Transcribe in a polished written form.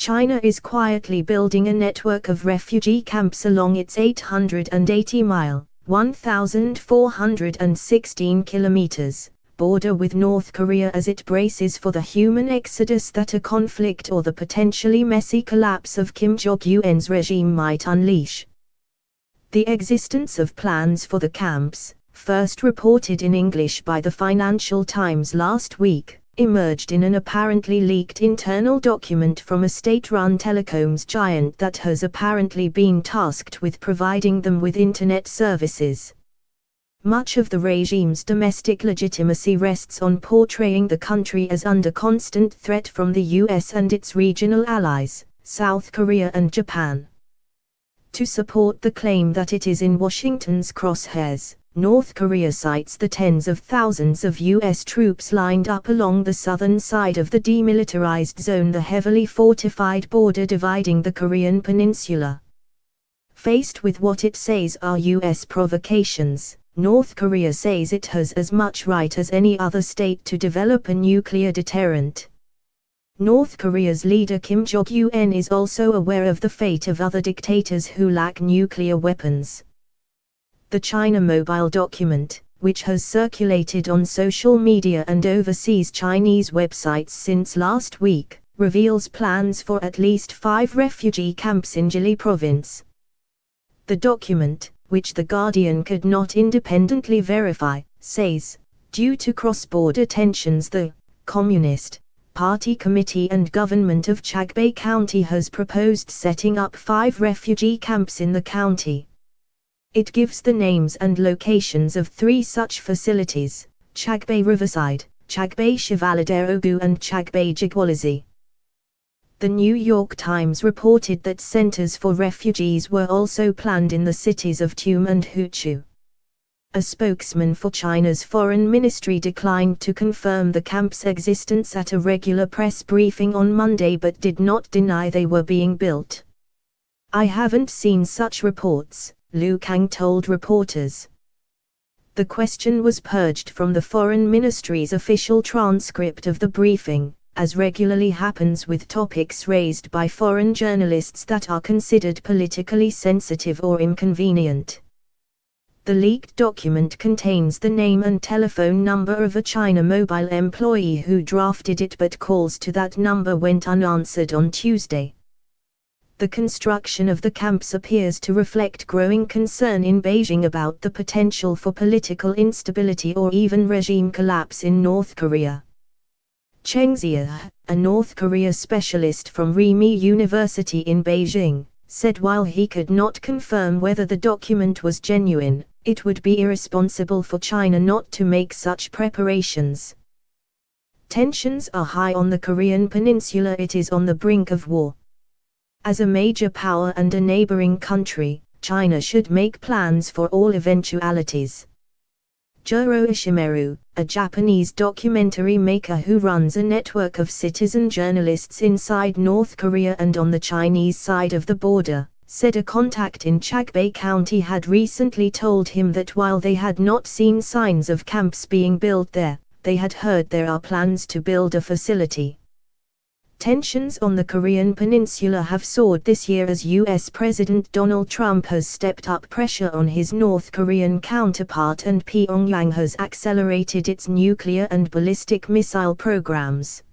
China is quietly building a network of refugee camps along its 880-mile, 1,416 kilometers, border with North Korea as it braces for the human exodus that a conflict or the potentially messy collapse of Kim Jong-un's regime might unleash. The existence of plans for the camps, first reported in English by the Financial Times last week, emerged in an apparently leaked internal document from a state-run telecoms giant that has apparently been tasked with providing them with internet services. Much of the regime's domestic legitimacy rests on portraying the country as under constant threat from the US and its regional allies, South Korea and Japan. To support the claim that it is in Washington's crosshairs, North Korea cites the tens of thousands of US troops lined up along the southern side of the demilitarized zone, the heavily fortified border dividing the Korean peninsula. Faced with what it says are US provocations, North Korea says it has as much right as any other state to develop a nuclear deterrent. North Korea's leader Kim Jong-un is also aware of the fate of other dictators who lack nuclear weapons. The China Mobile document, which has circulated on social media and overseas Chinese websites since last week, reveals plans for at least 5 refugee camps in Jili province. The document, which The Guardian could not independently verify, says, due to cross-border tensions, the Communist Party Committee and government of Chagbei County has proposed setting up 5 refugee camps in the county. It gives the names and locations of 3 such facilities: Chagbei Riverside, Chagbei Chevalier-Ogu and Chagbei Jigwalazi. The New York Times reported that centers for refugees were also planned in the cities of Tuam and Huchu. A spokesman for China's foreign ministry declined to confirm the camp's existence at a regular press briefing on Monday but did not deny they were being built. "I haven't seen such reports," Liu Kang told reporters. The question was purged from the Foreign Ministry's official transcript of the briefing, as regularly happens with topics raised by foreign journalists that are considered politically sensitive or inconvenient. The leaked document contains the name and telephone number of a China Mobile employee who drafted it, but calls to that number went unanswered on Tuesday. The construction of the camps appears to reflect growing concern in Beijing about the potential for political instability or even regime collapse in North Korea. Cheng Xie, a North Korea specialist from Rimi University in Beijing, said while he could not confirm whether the document was genuine, it would be irresponsible for China not to make such preparations. Tensions are high on the Korean peninsula. It is on the brink of war. As a major power and a neighboring country, China should make plans for all eventualities. Juro Ishimeru, a Japanese documentary maker who runs a network of citizen journalists inside North Korea and on the Chinese side of the border, said a contact in Chagbei County had recently told him that while they had not seen signs of camps being built there, they had heard there are plans to build a facility. Tensions on the Korean peninsula have soared this year as US President Donald Trump has stepped up pressure on his North Korean counterpart and Pyongyang has accelerated its nuclear and ballistic missile programs.